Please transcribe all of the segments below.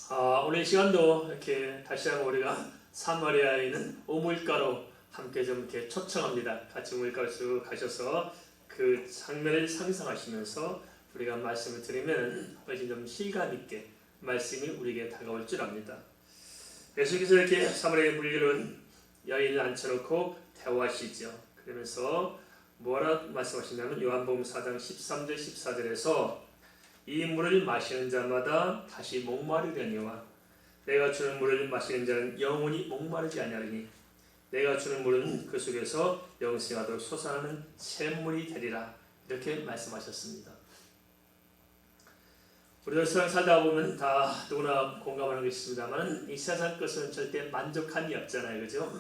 오늘 이 시간도 이렇게 다시 한번 우리가 사마리아에 있는 우물가로 함께 좀 이렇게 초청합니다. 같이 우물가로 쭉 가셔서 그 장면을 상상하시면서 우리가 말씀을 드리면 훨씬 좀 실감 있게 말씀이 우리에게 다가올 줄 압니다. 예수께서 이렇게 사마리아에 물리는 여인을 앉혀놓고 대화하시죠. 그러면서 뭐라 말씀하시냐면 요한복음 4장 13절 14절에서 이 물을 마시는 자마다 다시 목마르려니와 내가 주는 물을 마시는 자는 영원히 목마르지 아니하리니 내가 주는 물은 그 속에서 영생하도록 솟아나는 샘물이 되리라. 이렇게 말씀하셨습니다. 우리도 세상 살다 보면 다 누구나 공감하는 게 있습니다만 이 세상 것은 절대 만족함이 없잖아요. 그죠?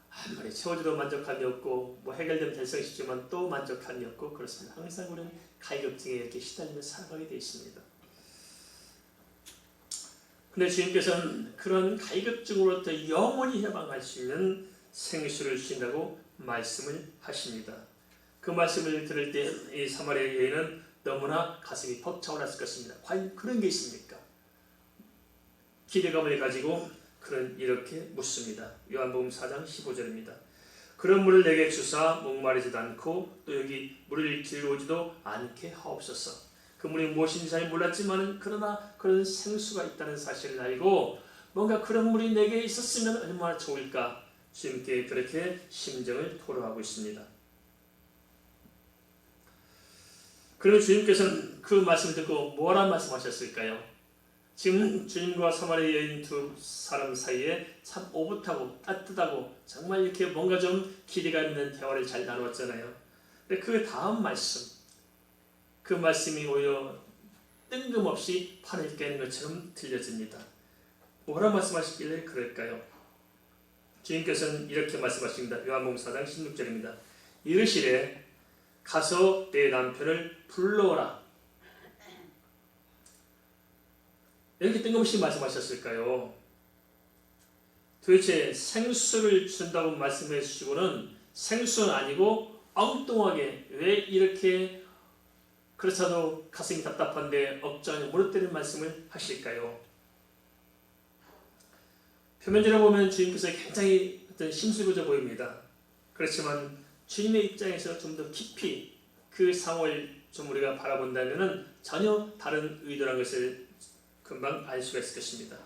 아무리 채워줘도 만족함이 없고 뭐 해결되면 달성이 쉽지만 또 만족함이 없고 그렇습니다. 항상 우리는 갈급증에 이렇게 시달리며 살아가게 되어 있습니다. 그런데 주님께서는 그런 갈급증으로부터 영원히 해방할 수 있는 생수를 주신다고 말씀을 하십니다. 그 말씀을 들을 때 이 사마리아 여인은 너무나 가슴이 벅차올랐을 것입니다. 과연 그런 게 있습니까? 기대감을 가지고 그는 이렇게 묻습니다. 요한복음 4장 15절입니다. 그런 물을 내게 주사 목마르지도 않고 또 여기 물을 길어오지도 않게 하옵소서. 그 물이 무엇인지 잘 몰랐지만 그러나 그런 생수가 있다는 사실을 알고 뭔가 그런 물이 내게 있었으면 얼마나 좋을까 주님께 그렇게 심정을 토로하고 있습니다. 그리고 주님께서는 그 말씀을 듣고 뭐라 말씀하셨을까요? 지금 주님과 사마리아 여인 두 사람 사이에 참 오붓하고 따뜻하고 정말 이렇게 뭔가 좀 기대가 있는 대화를 잘 나누었잖아요. 근데 그 다음 말씀, 그 말씀이 오히려 뜬금없이 판을 깨는 것처럼 들려집니다. 뭐라 말씀하시길래 그럴까요? 주님께서는 이렇게 말씀하십니다. 요한복음 4장 16절입니다. 이르시되 가서 내 남편을 불러오라. 이렇게 뜬금없이 말씀하셨을까요? 도대체 생수를 준다고 말씀해 주시고는 생수는 아니고 엉뚱하게 왜 이렇게 그렇다도 가슴이 답답한데 억장에 무릎대는 말씀을 하실까요? 표면적으로 보면 주님께서 굉장히 어떤 심술부져 보입니다. 그렇지만 주님의 입장에서 좀 더 깊이 그 상황을 좀 우리가 바라본다면 전혀 다른 의도라는 것을 금방 알 수가 있을 것입니다.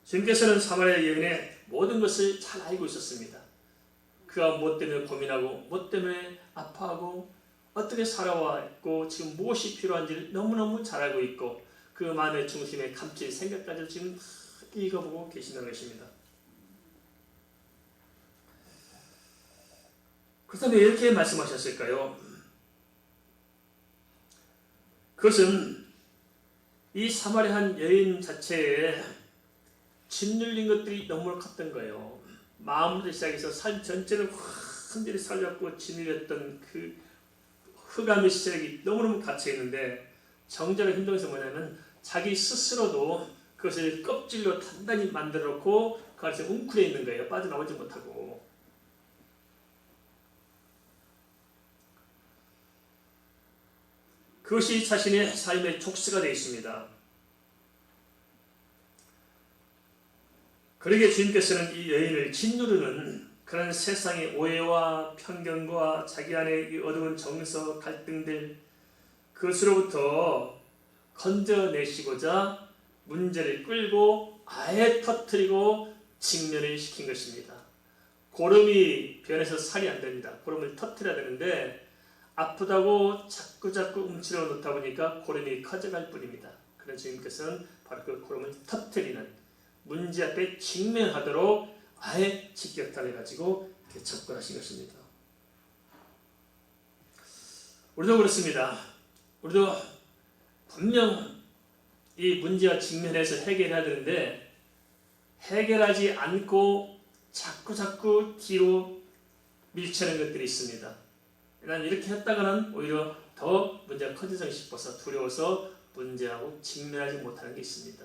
주님께서는 사마리아 여인의 모든 것을 잘 알고 있었습니다. 그가 무엇 때문에 고민하고 무엇 때문에 아파하고 어떻게 살아왔고 지금 무엇이 필요한지를 너무너무 잘 알고 있고 그 마음의 중심에 감칠 생각까지 지금 읽어보고 계시는 것입니다. 그렇다면 왜 이렇게 말씀하셨을까요? 그것은 이 사마리아 한 여인 자체에 짓눌린 것들이 너무 컸던 거예요. 마음부터 시작해서 삶 전체를 완전히 살렸고 짓눌렸던 그 흑암의 시작이 너무너무 갇혀있는데 정작 힘든 것은 뭐냐면 자기 스스로도 그것을 껍질로 단단히 만들어 놓고 그 안에서 웅크려 있는 거예요. 빠져나오지 못하고. 그것이 자신의 삶의 족쇄가 되어 있습니다. 그러기에 주님께서는 이 여인을 짓누르는 그런 세상의 오해와 편견과 자기 안에 어두운 정서, 갈등들 그것으로부터 건져내시고자 문제를 끌고 아예 터뜨리고 직면을 시킨 것입니다. 고름이 변해서 살이 안 됩니다. 고름을 터뜨려야 되는데 아프다고 자꾸자꾸 움츠러 놓다 보니까 고름이 커져갈 뿐입니다. 그래서 주님께서는 바로 그 고름을 터뜨리는 문제 앞에 직면하도록 아예 직격탄을 가지고 이렇게 접근하신 것입니다. 우리도 그렇습니다. 우리도 분명 이 문제와 직면해서 해결해야 되는데 해결하지 않고 자꾸자꾸 뒤로 밀치는 것들이 있습니다. 난 이렇게 했다가는 오히려 더 문제가 커지지 싶어서 두려워서 문제하고 직면하지 못하는 게 있습니다.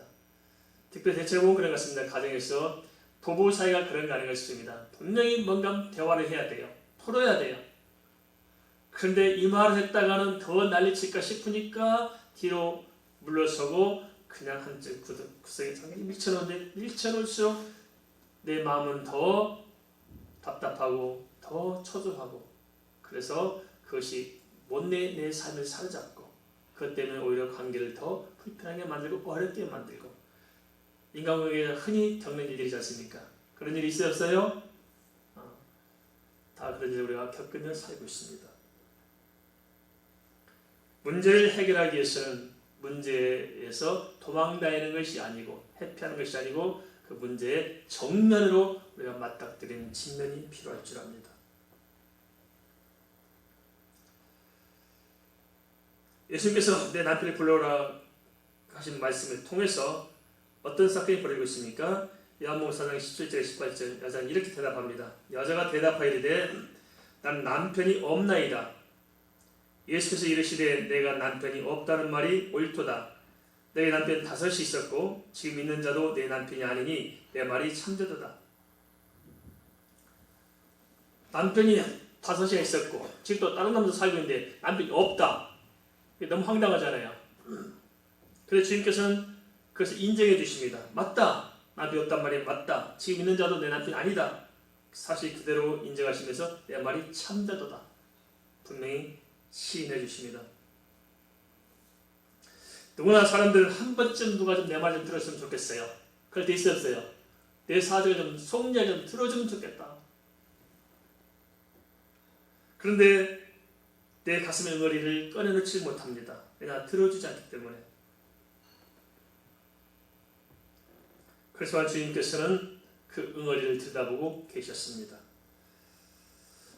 특별히 대체로 보면 그런 것 같습니다. 가정에서 부부 사이가 그런 거 아닌가 싶습니다. 분명히 뭔가 대화를 해야 돼요. 풀어야 돼요. 그런데 이 말을 했다가는 더 난리칠까 싶으니까 뒤로 물러서고 그냥 한쪽 구석에 잠깐 밀쳐놓는데 밀쳐놓을수록 내 마음은 더 답답하고 더 초조하고 그래서 그것이 못내 내 삶을 사로잡고 그것 때문에 오히려 관계를 더 불편하게 만들고 어렵게 만들고 인간관계에 흔히 겪는 일들이지 않습니까? 그런 일이 있어요 없어요? 다 그런 일을 우리가 겪으며 살고 있습니다. 문제를 해결하기 위해서는 문제에서 도망다니는 것이 아니고 회피하는 것이 아니고 그 문제의 정면으로 우리가 맞닥뜨리는 직면이 필요할 줄 압니다. 예수님께서 내 남편을 불러오라 하신 말씀을 통해서 어떤 사건이 벌어지고 있습니까? 요한복음 4장 17절 18절 여자는 이렇게 대답합니다. 여자가 대답하이르되 난 남편이 없나이다. 예수께서 이르시되 내가 남편이 없다는 말이 옳도다. 내 남편 5이 있었고 지금 있는 자도 내 남편이 아니니 내 말이 참되도다. 남편이 5이 있었고 지금 또 다른 남자 살고 있는데 남편이 없다. 너무 황당하잖아요. 그래서 주님께서는 그것을 인정해 주십니다. 맞다. 남편이 없단 말이 맞다. 지금 있는 자도 내 남편이 아니다. 사실 그대로 인정하시면서 내 말이 참되도다. 분명히 시인해 주십니다. 누구나 사람들은 한 번쯤 누가 좀 내 말 좀 들었으면 좋겠어요. 그럴 때 있었어요. 내 사정을 좀 속내 좀 들어주면 좋겠다. 그런데 내 가슴의 응어리를 꺼내놓지 못합니다. 내가 들어주지 않기 때문에. 그래서 주님께서는 그 응어리를 들여다보고 계셨습니다.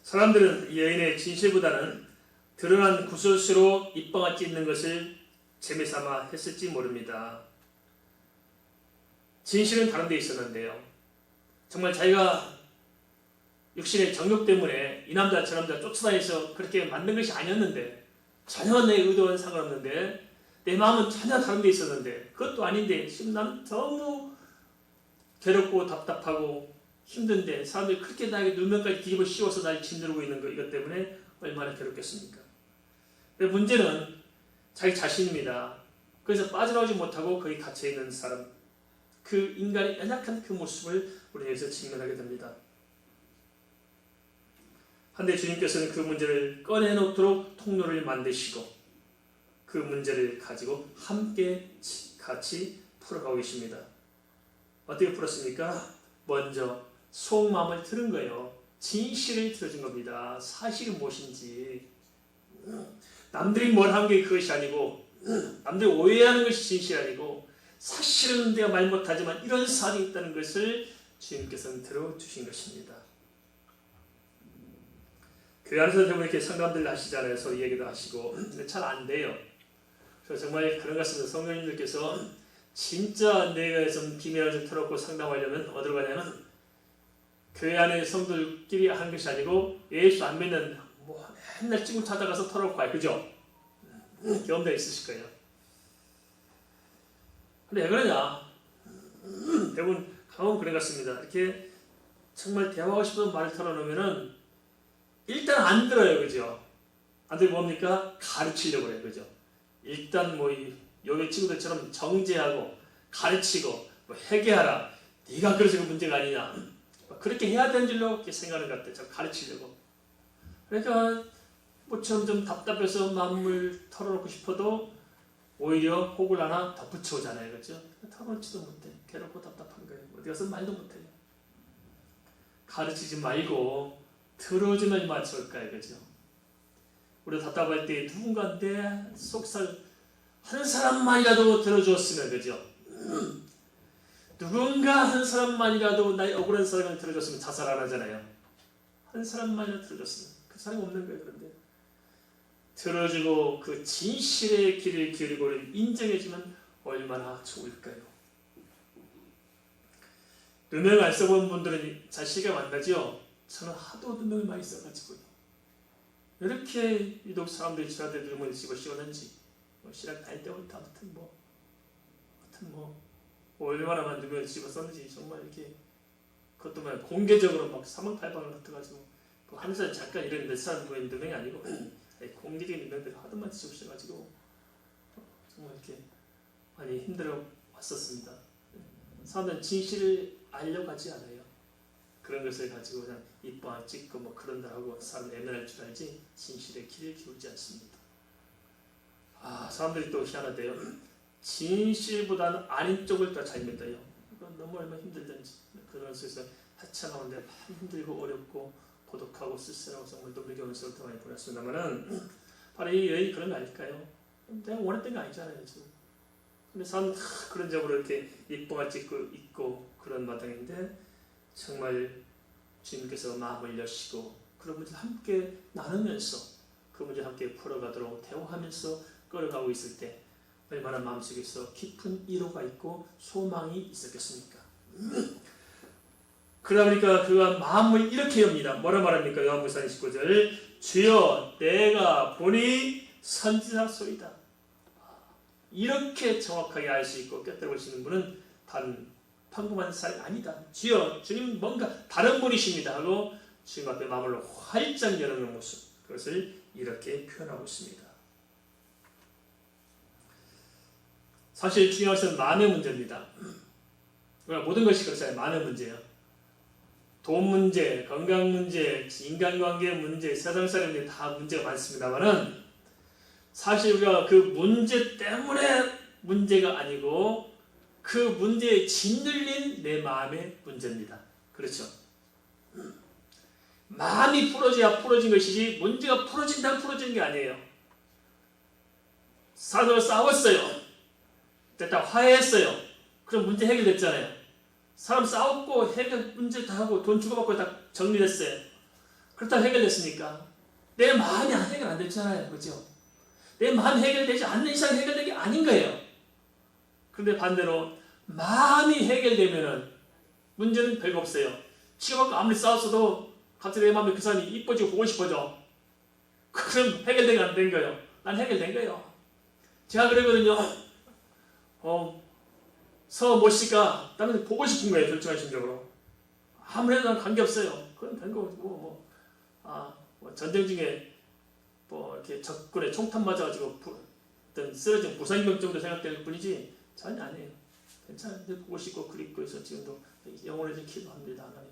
사람들은 이 여인의 진실보다는 드러난 구설수로 입방아 찢는 것을 재미삼아 했을지 모릅니다. 진실은 다른 데 있었는데요. 정말 자기가 육신의 정욕 때문에 이 남자 저 남자 쫓아다니서 그렇게 만든 것이 아니었는데 전혀 내 의도와는 상관없는데 내 마음은 전혀 다른 데 있었는데 그것도 아닌데 지금 난 너무 괴롭고 답답하고 힘든데 사람들이 그렇게 나에게 누명까지 뒤집어 씌워서 날 짓누르고 있는 거 이것 때문에 얼마나 괴롭겠습니까? 근데 문제는 자기 자신입니다. 그래서 빠져나오지 못하고 거기 갇혀있는 사람, 그 인간의 연약한 그 모습을 우리는 여기서 직면하게 됩니다. 한데 주님께서는 그 문제를 꺼내놓도록 통로를 만드시고 그 문제를 가지고 함께 같이 풀어가고 계십니다. 어떻게 풀었습니까? 먼저 속마음을 들은 거예요. 진실을 들어준 겁니다. 사실이 무엇인지. 남들이 뭘 한 게 그것이 아니고 남들이 오해하는 것이 진실이 아니고 사실은 내가 말 못하지만 이런 사안이 있다는 것을 주님께서는 들어주신 것입니다. 교회 안에서 대부분 이렇게 상담들 하시잖아요. 서로 얘기도 하시고 근데 잘 안 돼요. 그래서 정말 그런 것 같습니다. 성도님들께서 진짜 내가 좀 비밀을 좀 털어놓고 상담하려면 어디로 가냐면 교회 안에 성도들끼리 하는 것이 아니고 예수 안 믿는 뭐 맨날 찌고 찾아가서 털어놓고 가요. 그죠? 경험자 있으실 거예요. 근데 왜 그러냐? 대부분 강원 그런 것 같습니다. 이렇게 정말 대화하고 싶은 말을 털어놓으면은 일단 안 들어요. 그죠? 안 들고 뭡니까? 가르치려고 해요. 그죠? 일단 뭐 요의 친구들처럼 정죄하고 가르치고 뭐 회개하라. 네가 그래서 그 문제가 아니냐. 그렇게 해야 되는 줄로 이렇게 생각하는 것 같아요. 가르치려고. 그러니까 뭐처럼 좀 답답해서 마음을 털어놓고 싶어도 오히려 혹을 하나 덧붙여오잖아요. 그렇죠? 털어놓지도 못해. 괴롭고 답답한 거예요. 어디 가서 말도 못해요. 가르치지 말고 들어주면 얼마나 좋을까요? 그죠? 우리 답답할 때 누군가 내 속살 한 사람만이라도 들어주었으면 그죠? 누군가 한 사람만이라도 나의 억울한 사람을 들어줬으면 자살 안 하잖아요. 한 사람만이라도 들어줬으면 그 사람이 없는 거예요. 그런데 들어주고 그 진실의 길을 기울이고 인정해주면 얼마나 좋을까요? 누명 안 써본 분들은 잘 실감 안 나죠? 저는 하도 누명을 많이 써가지고요. 이렇게 유독 사람들이 저한테 누명을 씌웠는지 뭐 신학 다닐 때부터 아무튼 얼마나 많은 누명을 씌웠었는지 정말 이렇게 그것도 막 공개적으로 막 사망팔방을 흩어가지고 그 하늘에서 잠깐 이런 몇 사람 보이는 누명이 아니고 공개적인 누명들을 하도 많이 씌우셔가지고 정말 이렇게 많이 힘들어 왔었습니다. 사람들은 진실을 알려고 하지 않아요. 그런 것을 가지고 그냥 이뻐 찍고 뭐 그런다 하고 사람 애매할 줄 알지 진실의 길을 기울지 않습니다. 사람들이 또 희한하대요. 진실보다는 아닌 쪽을 더 잘 믿어요. 너무 얼마나 힘들든지 그런 속에서 하찮아오는데 힘들고 어렵고 고독하고 쓸쓸하고 정말 눈물겨운 세월도 많이 보냈습니다만은 바로 이 여인이 그런 거 아닐까요? 내가 원했던 게 아니잖아요 지금. 근데 사람 그런 점으로 이렇게 이뻐가 찍고 있고 그런 마당인데 정말 주님께서 마음을 여시고 그런 문제를 함께 나누면서 그 문제를 함께 풀어가도록 대화하면서 끌어가고 있을 때 얼마나 마음속에서 깊은 위로가 있고 소망이 있었겠습니까? 그러다 보니까 그가 마음을 이렇게 엽니다. 뭐라 말합니까? 요한복음 19절 주여 내가 보니 선지자소이다. 이렇게 정확하게 알 수 있고 꿰뚫을 수 있는 분은 단 평범한 사람이 아니다. 주여 주님 뭔가 다른 분이십니다 하고 주님 앞에 마음을 활짝 여는 모습 그것을 이렇게 표현하고 있습니다. 사실 중요한 것은 마음의 문제입니다. 모든 것이 그렇잖아요. 마음의 문제예요. 돈 문제, 건강 문제, 인간관계 문제, 세상 사람 문제 다 문제가 많습니다만은 사실 우리가 그 문제 때문에 문제가 아니고 그 문제에 짓눌린 내 마음의 문제입니다. 그렇죠? 마음이 풀어져야 풀어진 것이지 문제가 풀어진다면 풀어진 게 아니에요. 사람들과 싸웠어요. 됐다 화해했어요. 그럼 문제 해결됐잖아요. 사람 싸웠고 해결 문제 다 하고 돈 주고받고 다 정리됐어요. 그렇다고 해결됐습니까? 내 마음이 해결 안 됐잖아요. 그렇죠? 내 마음이 해결되지 않는 이상 해결된 게 아닌 거예요. 그런데 반대로 마음이 해결되면은 문제는 별거 없어요. 치고받고 아무리 싸웠어도 갑자기 내 마음에 그 사람이 이뻐지고 보고 싶어져. 그럼 해결된 게 안 된 거예요. 난 해결된 거예요. 제가 그러거든요. 모 씨가 나는 보고 싶은 거예요. 솔직한 심적으로. 아무래도 난 관계없어요. 그건 별거 전쟁 중에 이렇게 적군에 총탄 맞아가지고 어떤 쓰러진 부상병 정도 생각될 뿐이지 전혀 아니에요. 괜찮아요. 보고 싶고 그립고 해서 지금도 영혼을 기도합니다. 하나님.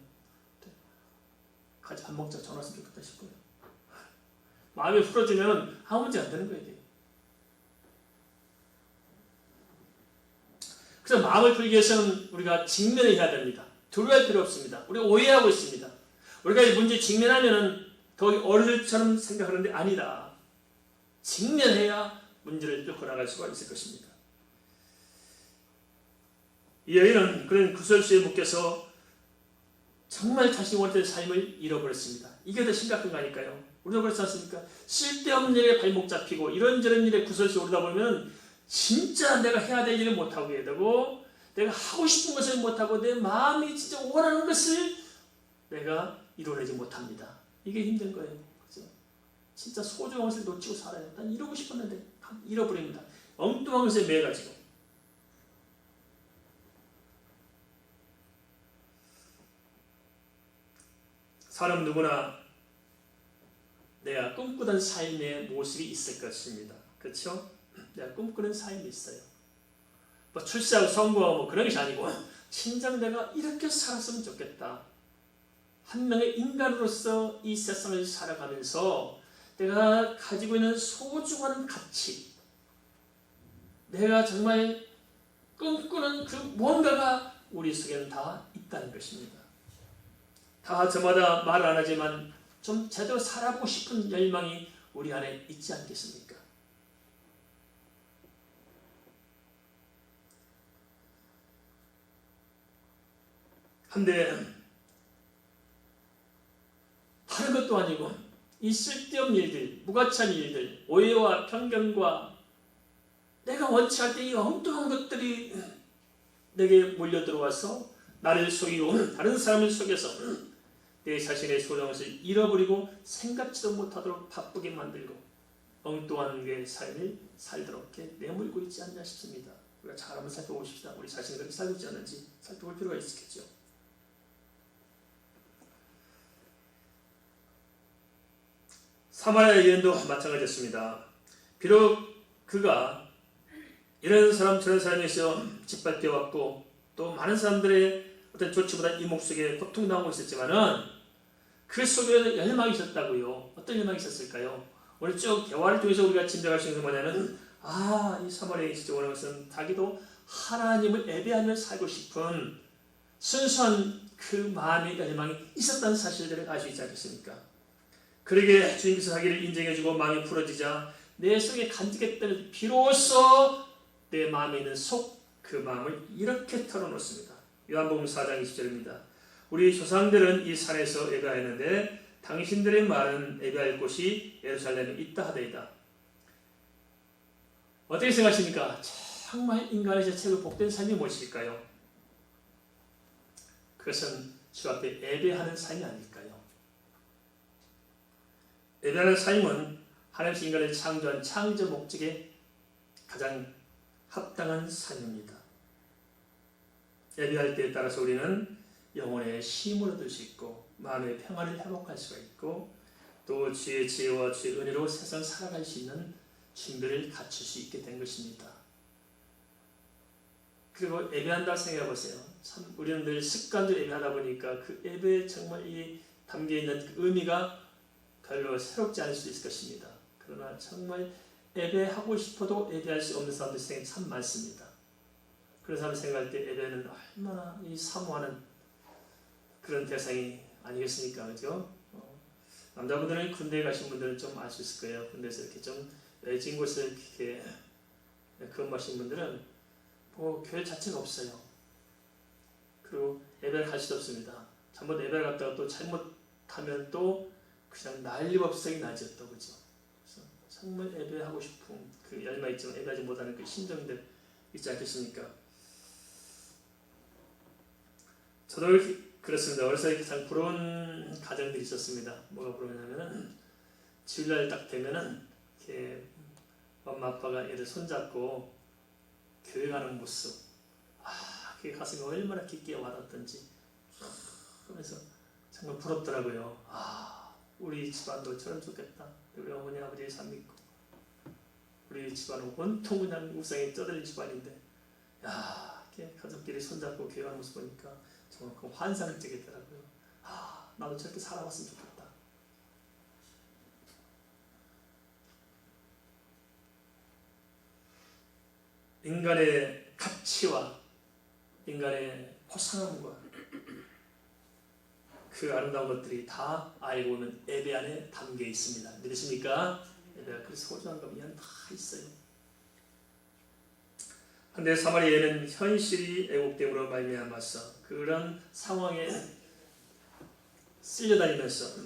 같이 밥 먹자 전화 왔으면 좋겠다 싶어요. 마음이 풀어지면 아무 문제 안 되는 거예요. 그래서 마음을 풀기 위해서는 우리가 직면해야 됩니다. 두려워할 필요 없습니다. 우리가 오해하고 있습니다. 우리가 이 문제 직면하면은 더 어른들처럼 생각하는데 아니다. 직면해야 문제를 뚫고 나갈 수가 있을 것입니다. 이 여인은 그런 구설수에 묶여서 정말 자신이 원했던 삶을 잃어버렸습니다. 이게 더 심각한 거 아닐까요? 우리도 그렇지 않습니까? 쓸데없는 일에 발목 잡히고 이런저런 일에 구설수에 오르다 보면 진짜 내가 해야 될 일을 못하게 되고 내가 하고 싶은 것을 못하고 내 마음이 진짜 원하는 것을 내가 이뤄내지 못합니다. 이게 힘든 거예요. 그렇죠? 진짜 소중한 것을 놓치고 살아요. 난 이루고 싶었는데 잃어버립니다. 엉뚱한 것에 매여가지고. 사람 누구나 내가 꿈꾸던 삶의 모습이 있을 것입니다. 그렇죠? 내가 꿈꾸는 삶이 있어요. 출세하고 성공하고 그런 것이 아니고 진정 내가 이렇게 살았으면 좋겠다. 한 명의 인간으로서 이 세상을 살아가면서 내가 가지고 있는 소중한 가치, 내가 정말 꿈꾸는 그 무언가가 우리 속에는 다 있다는 것입니다. 다 저마다 말을 안 하지만 좀 제대로 살아보고 싶은 열망이 우리 안에 있지 않겠습니까? 한데 다른 것도 아니고 이 쓸데없는 일들, 무가치한 일들, 오해와 편견과 내가 원치 않을 때 이 엉뚱한 것들이 내게 몰려들어와서 나를 속이고 다른 사람을 속여서 내 자신의 소중한 것을 잃어버리고 생각지도 못하도록 바쁘게 만들고 엉뚱한 게 삶을 살도록 내몰고 있지 않나 싶습니다. 우리가 잘 한번 살펴보십시다. 우리 자신이 그렇게 살고 있지 않는지 살펴볼 필요가 있겠죠. 사마리아 여인도 마찬가지였습니다. 비록 그가 이런 사람 저런 사람이 있어 짓밟혀 왔고 또 많은 사람들의 어떤 조치보다 이목 속에 고통당하고 있었지만은 그 속에 열망이 있었다고요. 어떤 열망이 있었을까요? 오늘 쭉 대화를 통해서 우리가 짐작할 수 있는 건 뭐냐면 이 사마리아에 진짜 오는 것은 자기도 하나님을 예배하며 살고 싶은 순수한 그 마음의 열망이 있었다는 사실들을 알 수 있지 않겠습니까? 그러게 주님께서 자기를 인정해주고 마음이 풀어지자 내 속에 간직했던 비로소 내 마음에 있는 그 마음을 이렇게 털어놓습니다. 요한복음 4장 20절입니다. 우리 조상들은 이 산에서 예배하였는데 당신들의 말은 예배할 곳이 예루살렘에 있다 하더이다. 어떻게 생각하십니까? 정말 인간의 자체가 복된 삶이 무엇일까요? 그것은 주 앞에 예배하는 삶이 아닐까요? 예배하는 삶은 하나님께서 인간을 창조한 창조 목적에 가장 합당한 삶입니다. 예배할 때에 따라서 우리는 영혼의 힘을 얻을 수 있고 마음의 평안을 회복할 수가 있고 또 주의 지혜와 주의 은혜로 세상 살아갈 수 있는 준비를 갖출 수 있게 된 것입니다. 그리고 예배한다 생각해 보세요. 참 우리는 늘 습관대로 예배하다 보니까 그 예배에 정말 이 담겨있는 그 의미가 별로 새롭지 않을 수 있을 것입니다. 그러나 정말 예배하고 싶어도 예배할 수 없는 사람들이 참 많습니다. 그런 사람 생각할 때 예배는 얼마나 이 사모하는 그런 대상이 아니겠습니까? 그죠? 남자분들은 군대에 가신 분들은 좀 알 수 있을 거예요. 군대에서 이렇게 좀 외진 곳에 이렇게 근무하신 분들은 교회 자체가 없어요. 그리고 예배를 갈 수도 없습니다. 잘못 예배를 갔다가 또 잘못하면 또 그냥 난리법석이 나죠. 또 그죠? 그래서 정말 예배하고 싶은 그 열망이 있지만 예배하지 못하는 그 심정들 있지 않겠습니까? 저도 그렇습니다. 어렸을 때 가장 부러운 가정들이 있었습니다. 뭐가 부러우냐면은 주일날 딱 되면은 이렇게 엄마 아빠가 애들 손잡고 교회 가는 모습, 그게 가슴이 얼마나 깊게 와닿던지 그래서 정말 부럽더라고요. 우리 집안도 저런 좋겠다. 우리 어머니 아버지의 삶 있고 우리 집안은 온통 그냥 우상에 쩌들린 집안인데 이렇게 가족끼리 손잡고 교회 가는 모습 보니까 정말 그 환상적이더라고요. 나도 저렇게 살아봤으면 좋겠다. 인간의 가치와 인간의 포상함과 그 아름다운 것들이 다 알고 있는 예배 안에 담겨 있습니다. 믿으십니까? 예배가 그 소중한 것이 다 있어요. 그런데 사마리아에는 현실이 애국됨으로 말미암아서 그런 상황에 쓸려다니면서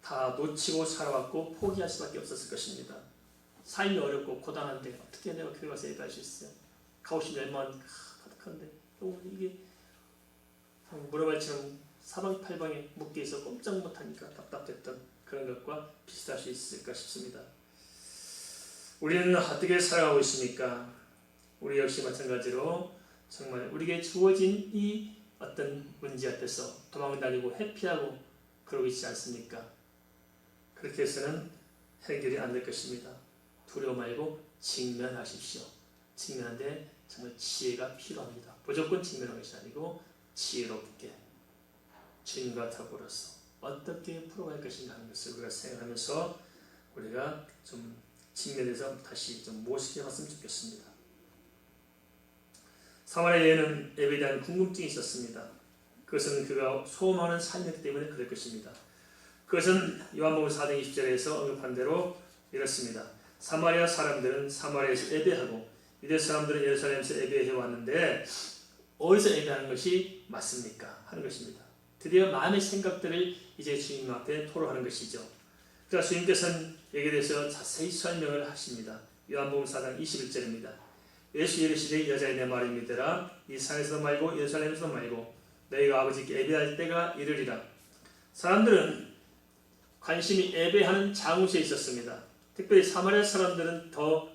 다 놓치고 살아왔고 포기할 수밖에 없었을 것입니다. 삶이 어렵고 고단한데 어떻게 내가 교회 가서 예배할 수 있어요? 가고 싶은 열망은 가득한데 이게 모래발처럼 사방팔방에 묶여있어 꼼짝 못하니까 답답했던 그런 것과 비슷할 수 있을까 싶습니다. 우리는 어떻게 살아가고 있습니까? 우리 역시 마찬가지로 정말 우리에게 주어진 이 어떤 문제 앞에서 도망다니고 회피하고 그러고 있지 않습니까? 그렇게 해서는 해결이 안 될 것입니다. 두려워 말고 직면하십시오. 직면하는데 정말 지혜가 필요합니다. 무조건 직면하는 것이 아니고 지혜롭게 주님과 더불어서 어떻게 풀어갈 것인가 하는 것을 우리가 생각하면서 우리가 좀 직면해서 다시 좀 모시게 봤으면 좋겠습니다. 사마리아에는 예배에 대한 궁금증이 있었습니다. 그것은 그가 소망하는 삶이기 때문에 그럴 것입니다. 그것은 요한복음 4장 20절에서 언급한 대로 이렇습니다. 사마리아 사람들은 사마리아에서 예배하고 유대 사람들은 예루살렘에서 예배해 왔는데 어디서 예배하는 것이 맞습니까? 하는 것입니다. 드디어 마음의 생각들을 이제 주님 앞에 토로하는 것이죠. 그러니까 주님께서는 여기에 대해서 자세히 설명을 하십니다. 요한복음 4장 21절입니다. 예수 이르시되 여자의 내 말을 믿으라. 이 산에서 말고 예루살렘에서 말고 너희가 아버지께 예배할 때가 이르리라. 사람들은 관심이 예배하는 장소에 있었습니다. 특별히 사마리아 사람들은 더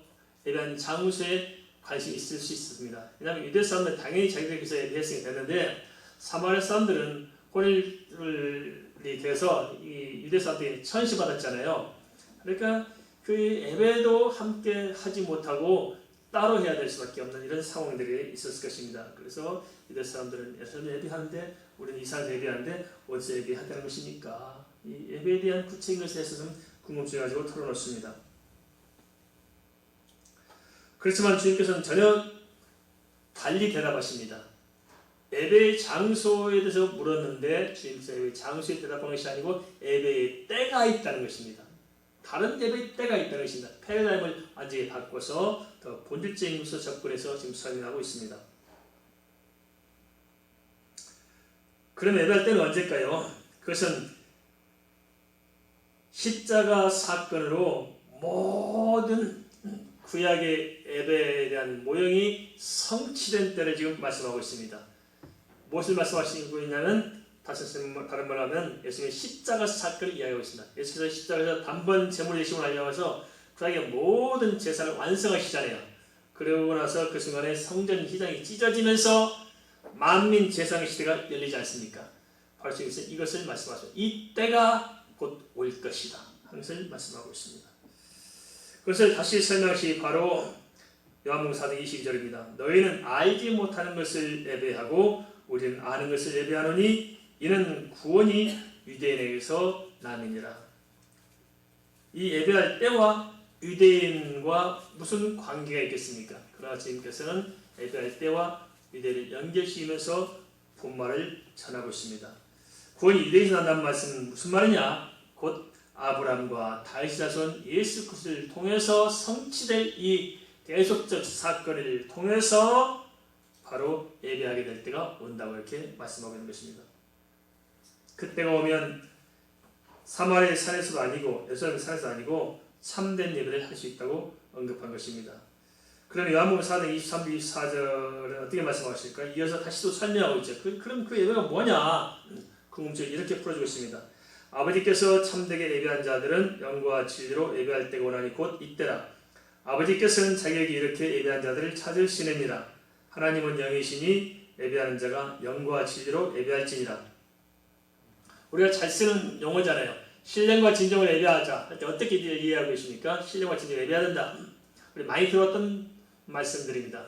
예배하는 장소에 관심이 있을 수 있습니다. 왜냐하면 유대 사람들은 당연히 자기들께서 예배했으니 됐는데 사마리아 사람들은 혼혈이 돼서 이 유대 사람들이 천시받았잖아요. 그러니까 그 예배도 함께 하지 못하고 따로 해야 될 수밖에 없는 이런 상황들이 있었을 것입니다. 그래서 이들 사람들은 예루살렘 예배하는데 우리는 이스라엘 예배하는데 어디서 예배해야 되는 것입니까? 이 예배에 대한 구체적인 것에 대해서는 궁금증을 가지고 털어놓습니다. 그렇지만 주님께서는 전혀 달리 대답하십니다. 예배의 장소에 대해서 물었는데 주님께서 예배의 장소에 대답한 것이 아니고 예배의 때가 있다는 것입니다. 다른 예배의 때가 있다는 것입니다. 패러다임을 완전히 바꿔서 더 본질적인 것으로 접근해서 지금 설명하고 있습니다. 그럼 예배할 때는 언제일까요? 그것은 십자가 사건으로 모든 구약의 예배에 대한 모형이 성취된 때를 지금 말씀하고 있습니다. 무엇을 말씀하시고 있냐면 다른 말로 하면 예수님의 십자가 사건을 이야기하고 있습니다. 예수께서 십자가에서 단번 제물의 예식을 하려서 구약의 모든 제사를 완성하시잖아요. 그러고 나서 그 순간에 성전 휘장이 찢어지면서 만민 제사의 시대가 열리지 않습니까? 바로 이것을 말씀하죠. 이 때가 곧 올 것이다 하는 것을 말씀하고 있습니다. 그것을 다시 설명하시 바로 요한복음 4장 22절입니다. 너희는 알지 못하는 것을 예배하고 우리는 아는 것을 예배하노니 이는 구원이 유대인에게서 남이니라. 이 예배할 때와 유대인과 무슨 관계가 있겠습니까? 그러나 주님께서는 예배할 때와 유대인을 연결시키면서 본말을 전하고 있습니다. 구원이 유대인에서 난다는 말씀은 무슨 말이냐? 곧 아브라함과 다윗의 자손 예수 그리스도를 통해서 성취될 이 계속적 사건을 통해서 바로 예배하게 될 때가 온다고 이렇게 말씀하고 있는 것입니다. 그때가 오면 사마리아 산에서도 아니고 예루살렘 산에서도 아니고 참된 예배를 할 수 있다고 언급한 것입니다. 그럼 요한복음 4장 23, 24절은 어떻게 말씀하실까? 이어서 다시 또 설명하고 있죠. 그럼 그 예배가 뭐냐? 궁금증을 이렇게 풀어주고 있습니다. 아버지께서 참되게 예배한 자들은 영과 진리로 예배할 때가 오나니 곧 이때라. 아버지께서는 자기에게 이렇게 예배한 자들을 찾으시느니라. 하나님은 영이시니 예배하는 자가 영과 진리로 예배할지니라. 우리가 잘 쓰는 용어잖아요. 신령과 진정을 예배하자. 할 때 어떻게 이해하고 계십니까? 신령과 진정을 예배해야 된다. 우리 많이 들었던 말씀들입니다.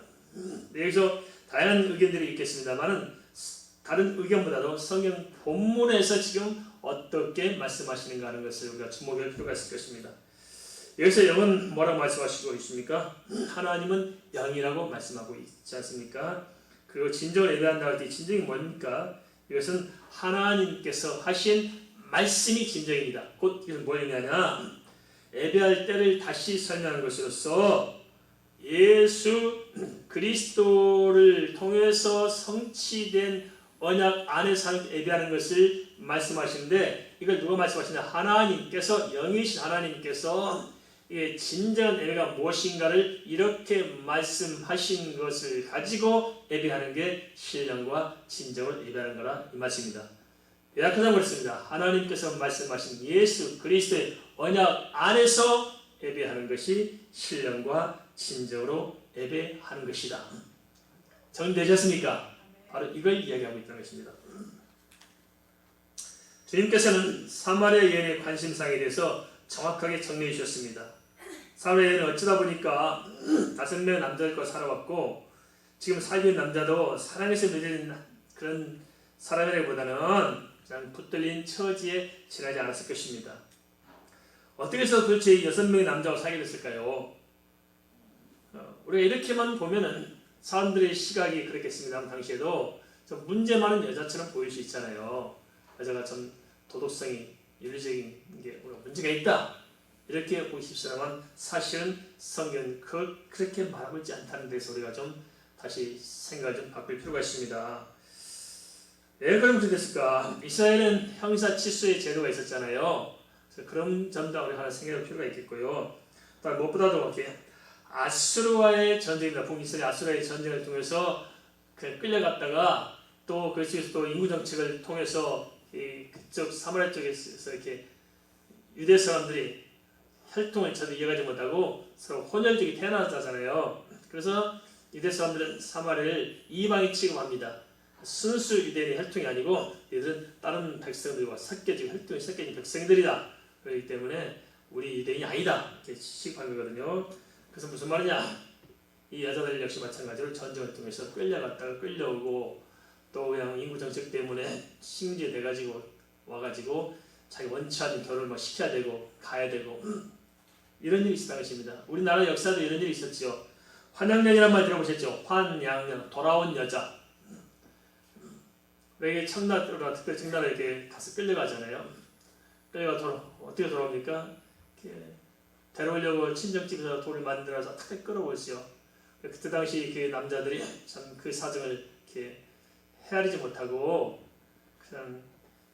여기서 다양한 의견들이 있겠습니다만은 다른 의견보다도 성경 본문에서 지금 어떻게 말씀하시는가 하는 것을 우리가 주목할 필요가 있을 것입니다. 여기서 영은 뭐라고 말씀하시고 있습니까? 하나님은 영이라고 말씀하고 있지 않습니까? 그리고 진정을 예배한다 할 때 진정이 뭡니까? 이것은 하나님께서 하신 말씀이 진정입니다. 곧 이것은 뭘 의미하냐? 예배할 때를 다시 설명하는 것으로서 예수 그리스도를 통해서 성취된 언약 안에서 예배하는 것을 말씀하시는데 이걸 누가 말씀하시냐? 하나님께서 영이신 하나님께서 진정한 예배가 무엇인가를 이렇게 말씀하신 것을 가지고 예배하는 게 신령과 진정을 예배하는 거라 이 말씀입니다. 요약하자면 그렇습니다. 하나님께서 말씀하신 예수 그리스도의 언약 안에서 예배하는 것이 신령과 진정으로 예배하는 것이다. 정리되셨습니까? 바로 이걸 이야기하고 있다는 것입니다. 주님께서는 사마리아 여인의 관심사에 대해서 정확하게 정리해 주셨습니다. 사마리아 여인은 어쩌다 보니까 5명의 남자들과 살아왔고 지금 살고 있는 남자도 사랑에서 맺어진 그런 사람이라기보다는 그냥 붙들린 처지에 지나지 않았을 것입니다. 어떻게 해서 도대체 6명의 남자와 살게 됐을까요? 우리가 이렇게만 보면은 사람들의 시각이 그렇겠습니다. 당시에도 좀 문제 많은 여자처럼 보일 수 있잖아요. 여자가 좀 도덕성이 윤리적인 게 문제가 있다 이렇게 보기 쉽습니다만 사실은 성경은 그렇게 말하고 있지 않다는 데서 우리가 좀 다시 생각을 좀 바꿀 필요가 있습니다. 왜 그런 문제 됐을까? 이스라엘은 형사 치수의 제도가 있었잖아요. 그래서 그런 점도 우리 하나 생각할 필요가 있겠고요. 또 무엇보다도 이렇게 아수르와의 전쟁입니다. 북이스라엘 아수르와의 전쟁을 통해서 끌려갔다가 또 그쪽에서 또 인구 정책을 통해서 그쪽 사마리아 쪽에서 이렇게 유대 사람들이 혈통을 저도 이해하지 못하고 서로 혼혈족이 태어나잖아요. 그래서 유대 사람들은 사마리아를 이방인 취급합니다. 순수 유대인의 혈통이 아니고 얘들은 다른 백성들과 섞여진 혈통이 섞여진 백성들이다. 그렇기 때문에 우리 유대인이 아니다 이렇게 취급하는 거거든요. 그래서 무슨 말이냐? 이 여자들 역시 마찬가지로 전쟁을 통해서 끌려갔다가 끌려오고 또 그냥 인구 정책 때문에 심지어 돼가지고 와가지고 자기 원치 않는 결혼을 막 시켜야 되고 가야 되고 이런 일이 있었던 것입니다. 우리나라 역사도 이런 일이 있었죠. 환양년이란 말 들어보셨죠? 환양년, 돌아온 여자. 왜 이게 청나라, 특별히 청나라에 이렇게 가서 끌려가잖아요. 어떻게 돌아옵니까? 이렇게 데려오려고 친정집에서 돌을 만들어서 탁 끌어오죠. 그때 당시 그 남자들이 참 그 사정을 이렇게 헤아리지 못하고 그냥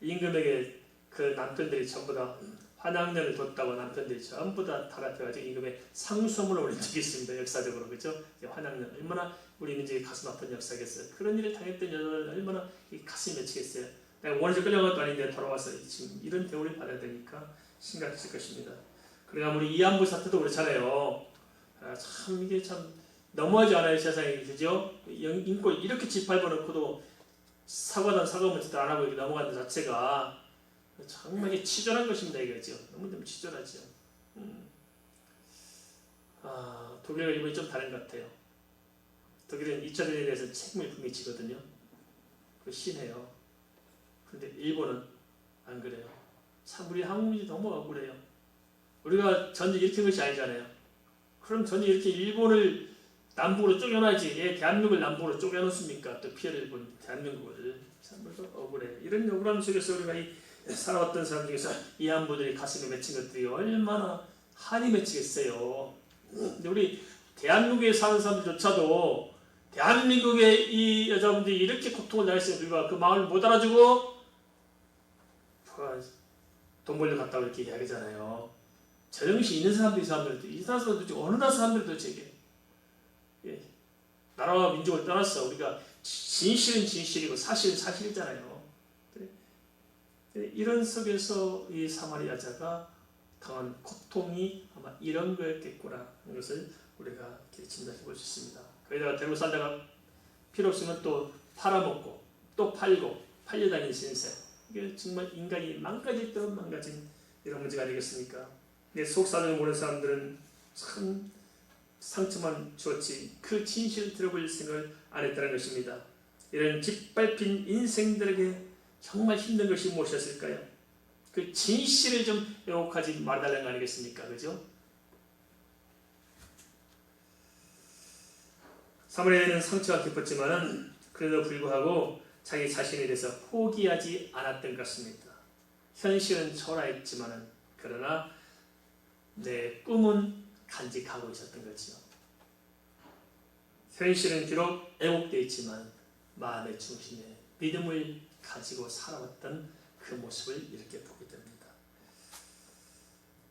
임금에게 그 남편들이 전부 다 환양년을 뒀다고 남편들이 전부 다 달아펴가지고 임금의 상소문을 올린 적이 있습니다. 역사적으로 그죠? 환양년 얼마나 우리 민족이 가슴 아픈 역사겠어요. 그런 일을 당했던 여자들 얼마나 이 가슴이 맺히겠어요. 내가 원해서 끌려간 것도 아닌데 돌아와서 지금 이런 대우를 받아야 되니까 심각했을 것입니다. 그러나 우리 이한부 사태도 그렇잖아요. 참 이게 참 너무하지 않아요 세상에 그죠? 인권 이렇게 짓밟아 놓고도 사과든 사과문제도 안 하고 이렇게 넘어가는 자체가 정말 치졸한 것입니다 이거죠. 너무 치졸하죠. 독일과 일본이 좀 다른 것 같아요. 독일은 2차 대전에 대해서 책임을 분명히 지거든요. 그 신해요. 그런데 일본은 안 그래요. 참 우리 한국인이 너무 억울해요. 우리가 전쟁 일으킨 것이 아니잖아요. 그럼 전쟁 이렇게 일본을 남북으로 쪼개놔야지. 예, 대한민국을 남북으로 쪼개놓습니까? 또 피해를 본 대한민국을. 참 억울해요. 이런 억울함 속에서 우리가 살아왔던 사람 중에서 이 한부들이 가슴에 맺힌 것들이 얼마나 한이 맺히겠어요. 근데 우리 대한민국에 사는 사람들조차도 대한민국의 이 여자분들이 이렇게 고통을 당했으면 우리가 그 마음을 못 알아주고 돈 벌려 갔다고 이렇게 이야기하잖아요. 제정신 있는 사람들이 이 사람들 도대체 어느 나라 사람들 도대체 예. 나라와 민족을 떠났어. 우리가 진실은 진실이고 사실은 사실이잖아요. 이런 속에서 이 사마리아 여자가 당한 고통이 아마 이런 거였겠구나 하는 것을 우리가 짐작해 볼 수 있습니다. 거기다가 데리고 살다가 필요 없으면 또 팔아먹고 또 팔고 팔려다니는 신세. 이게 정말 인간이 망가질 망가진 이런 문제가 아니겠습니까? 내 속사정을 모르는 사람들은 참 상처만 주었지 그 진실을 들어볼 생각을 안 했다는 것입니다. 이런 짓밟힌 인생들에게 정말 힘든 것이 무엇이었을까요? 그 진실을 좀 왜곡하지 말아달라는 거 아니겠습니까? 그죠? 사마리아인은 상처가 깊었지만은 그래도 불구하고 자기 자신에 대해서 포기하지 않았던 것 같습니다. 현실은 초라했지만은 그러나 내 꿈은 간직하고 있었던 거죠. 현실은 비록 애곡되어 있지만 마음의 중심에 믿음을 가지고 살아왔던 그 모습을 이렇게 보게 됩니다.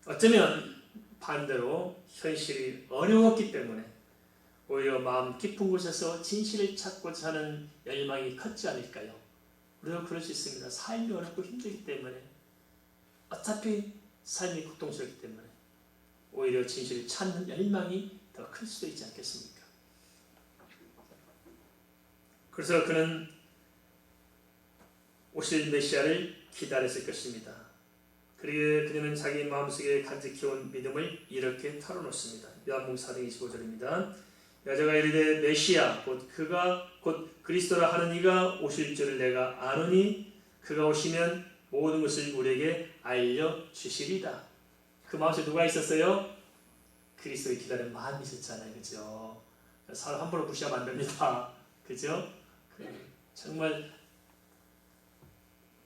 어쩌면 반대로 현실이 어려웠기 때문에 오히려 마음 깊은 곳에서 진실을 찾고자 하는 열망이 컸지 않을까요? 우리도 그럴 수 있습니다. 삶이 어렵고 힘들기 때문에 어차피 삶이 고통스럽기 때문에 오히려 진실을 찾는 열망이 더 클 수도 있지 않겠습니까? 그래서 그는 오실 메시아를 기다렸을 것입니다. 그리고 그는 자기 마음속에 간직해온 믿음을 이렇게 털어놓습니다. 요한복음 4장 25절입니다. 여자가 이르되 메시아 곧 그가 곧 그리스도라 하는 이가 오실 줄을 내가 아노니 그가 오시면 모든 것을 우리에게 알려주시리다. 그 마음속에 누가 있었어요? 그리스도를 기다리는 마음이 있었잖아요. 그죠? 사람 함부로 무시하면 안 됩니다. 그죠? 정말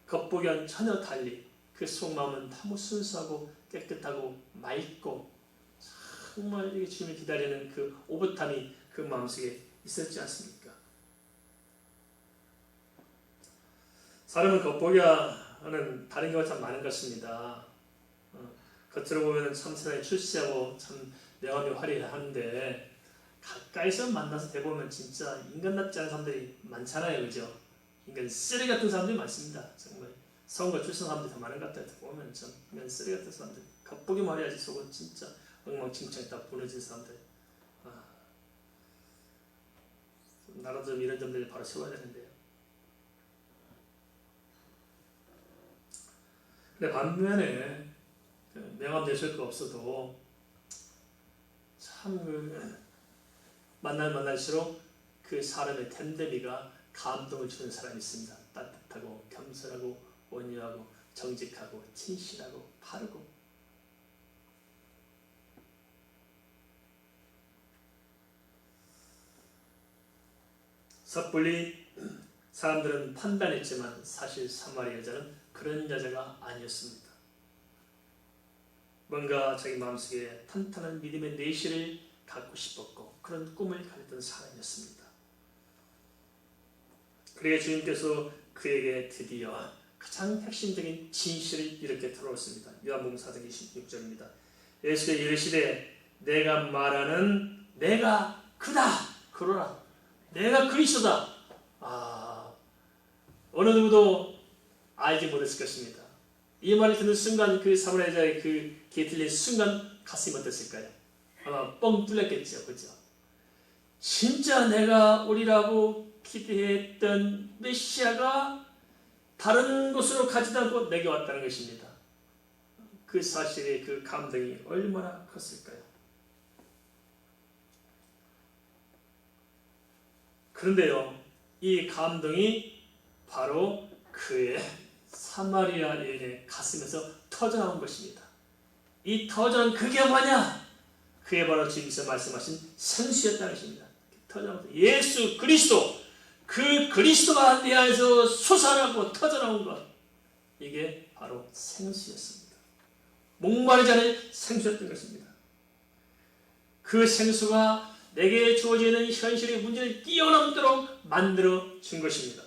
겉보기와는 전혀 달리 그 속마음은 너무 순수하고 깨끗하고 맑고 정말 이게 주님을 기다리는 그 오붓함이 그 마음속에 있었지 않습니까? 사람은 겉보기와는 다른 경우가 참 많은 것입니다. 겉으로 보면 참 세상에 출세하고 참 명함이 화려한데 가까이서 만나서 대보면 진짜 인간답지 않은 사람들이 많잖아요. 그죠? 인간 쓰레기 같은 사람들이 많습니다. 정말 성과 출신 사람들이 더 많은 것 같아요. 보면 참 인간 쓰레기 같은 사람들 겉보기만 화려하지 속은 진짜 엉망진창 다 무너진 사람들. 나라도 좀 이런 점들을 바로 세워야 되는데요. 근데 반면에 명함 내실 거 없어도 참 만날수록 그 사람의 됨됨이가 감동을 주는 사람이 있습니다. 따뜻하고 겸손하고 온유하고 정직하고 진실하고 바르고. 섣불리 사람들은 판단했지만 사실 사마리아 여자는 그런 여자가 아니었습니다. 뭔가 자기 마음속에 탄탄한 믿음의 내실을 갖고 싶었고 그런 꿈을 가졌던 사람이었습니다. 그래야 주님께서 그에게 드디어 가장 핵심적인 진실을 이렇게 털어놓습니다. 요한복음 4장 26절입니다. 예수께서 이르시되 내가 말하는 내가 그다. 그러나 내가 그리스도다. 어느 누구도 알지 못했을 것입니다. 이 말을 듣는 순간 그 사마리아 여자의 그 귀에 들린 순간 가슴이 어땠을까요? 아마 뻥 뚫렸겠죠. 그죠? 진짜 내가 오리라고 기대했던 메시아가 다른 곳으로 가지도 않고 내게 왔다는 것입니다. 그 사실의 그 감동이 얼마나 컸을까요? 그런데요, 이 감동이 바로 그의 사마리아 여인의 가슴에서 터져나온 것입니다. 이 터져나온 그게 뭐냐? 그게 바로 주님께서 말씀하신 생수였다는 것입니다. 터져나온 예수 그리스도, 그 그리스도가 내 안에서 솟아나고 터져나온 것, 이게 바로 생수였습니다. 목마르지 않을 생수였던 것입니다. 그 생수가 내게 주어지는 현실의 문제를 뛰어넘도록 만들어 준 것입니다.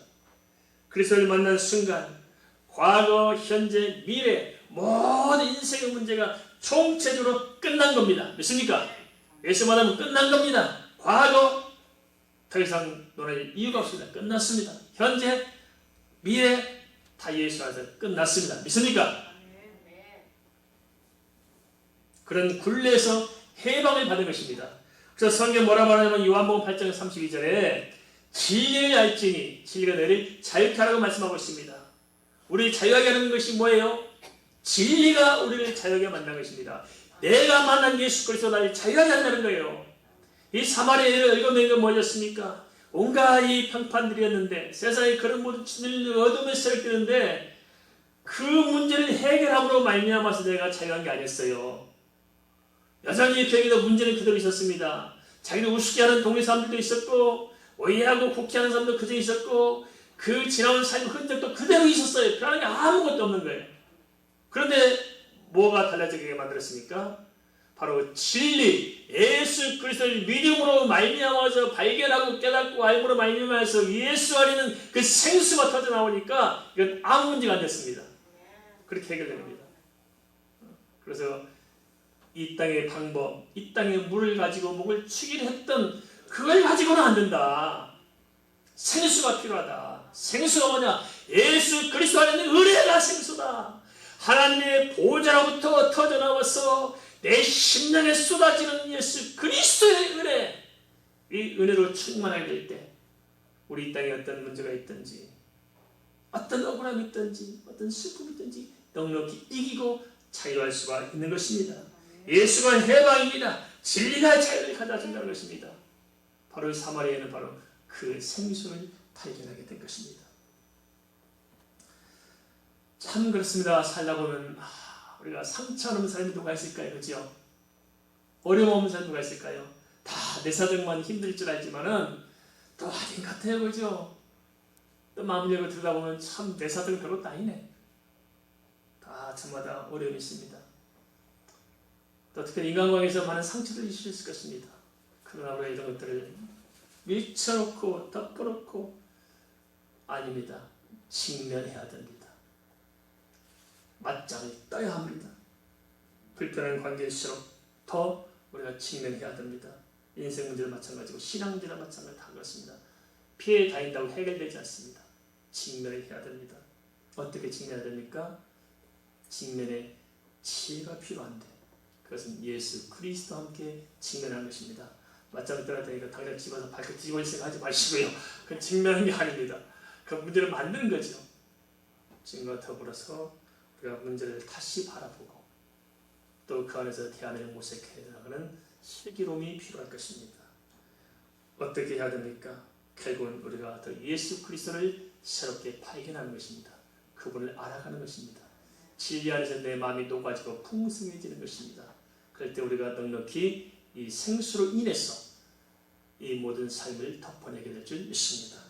그리스도를 만난 순간 과거, 현재, 미래 모든 인생의 문제가 총체적으로 끝난 겁니다. 믿습니까? 예수 만나면 끝난 겁니다. 과거 더 이상 논할 이유가 없습니다. 끝났습니다. 현재, 미래 다 예수 안에서 끝났습니다. 믿습니까? 그런 굴레에서 해방을 받은 것입니다. 그래서 성경 뭐라 말하냐면 요한복음 8장 32절에 진리를 알지니 진리가 너희를 자유케 하라고 말씀하고 있습니다. 우리를 자유하게 하는 것이 뭐예요? 진리가 우리를 자유하게 만난 것입니다. 내가 만난 예수 그리스도 나를 자유하게 한다는 거예요. 이 사마리아를 읽어낸 건 뭐였습니까? 온갖 이 평판들이었는데 세상에 그런 모든 어둠의 세력이 뜨는데 그 문제를 해결함으로 말미암아서 내가 자유한 게 아니었어요. 여전히 교회에도 문제는 그대로 있었습니다. 자기를 우습게 하는 동네 사람들도 있었고 오해하고 곡해하는 사람도 그대로 있었고 그 지나온 삶의 흔적도 그대로 있었어요. 그러는 게 아무것도 없는 거예요. 그런데 뭐가 달라지게 만들었습니까? 바로 진리, 예수 그리스도를 믿음으로 말미암아서 발견하고 깨닫고 알므로 말미암아서 예수 안에는 그 생수가 터져나오니까 이건 아무 문제가 안 됐습니다. 그렇게 해결됩니다. 그래서 이 땅의 방법, 이 땅의 물을 가지고 목을 축이려 했던 그걸 가지고는 안 된다. 생수가 필요하다. 생수가 뭐냐? 예수 그리스도 안에 있는 은혜가 생수다. 하나님의 보좌로부터 터져나와서 내 심령에 쏟아지는 예수 그리스도의 은혜, 이 은혜로 충만하게 될 때 우리 이 땅에 어떤 문제가 있든지 어떤 억울함이 있든지 어떤 슬픔이 있든지 넉넉히 이기고 자유할 수가 있는 것입니다. 예수가 해방입니다. 진리가 자유를 가져준다는 것입니다. 바로 사마리아는 바로 그 생수를 발견하게 된 것입니다. 참 그렇습니다. 살다 보면 우리가 상처 없는 사람이 누가 있을까요? 그렇죠? 어려움 없는 사람이 누가 있을까요? 다 내 사정만 힘들 줄 알지만은 또 아닌 것 같아요. 그렇죠? 또 마음 열고 들여다보면 참 내 사정 별것도 아니네. 다 저마다 어려움이 있습니다. 또 특히 인간관계에서 많은 상처를 주실 것입니다. 그러나 우리가 이런 것들을 밀쳐놓고 덮어놓고 아닙니다. 직면해야 됩니다. 맞짱을 떠야 합니다. 불편한 관계일수록 더 우리가 직면해야 됩니다. 인생 문제도 마찬가지고 신앙 문제도 마찬가지 다 그렇습니다. 피해 다닌다고 해결되지 않습니다. 직면을 해야 됩니다. 어떻게 직면해야 됩니까? 직면에 지혜가 필요한데 그것은 예수 그리스도와 함께 직면하는 것입니다. 맞짱을 떠야 되니까 당장 집어서 발끝 뒤집어 있으니 하지 마시고요. 그건 직면하는 게 아닙니다. 그 문제를 만드는 거죠. 지금과 더불어서 우리가 문제를 다시 바라보고 또 그 안에서 대안을 모색해 나가는 슬기로움이 필요할 것입니다. 어떻게 해야 됩니까? 결국은 우리가 더 예수 그리스도를 새롭게 발견하는 것입니다. 그분을 알아가는 것입니다. 진리 안에서 내 마음이 녹아지고 풍성해지는 것입니다. 그럴 때 우리가 넉넉히 이 생수로 인해서 이 모든 삶을 덮어내게 될 줄 믿습니다.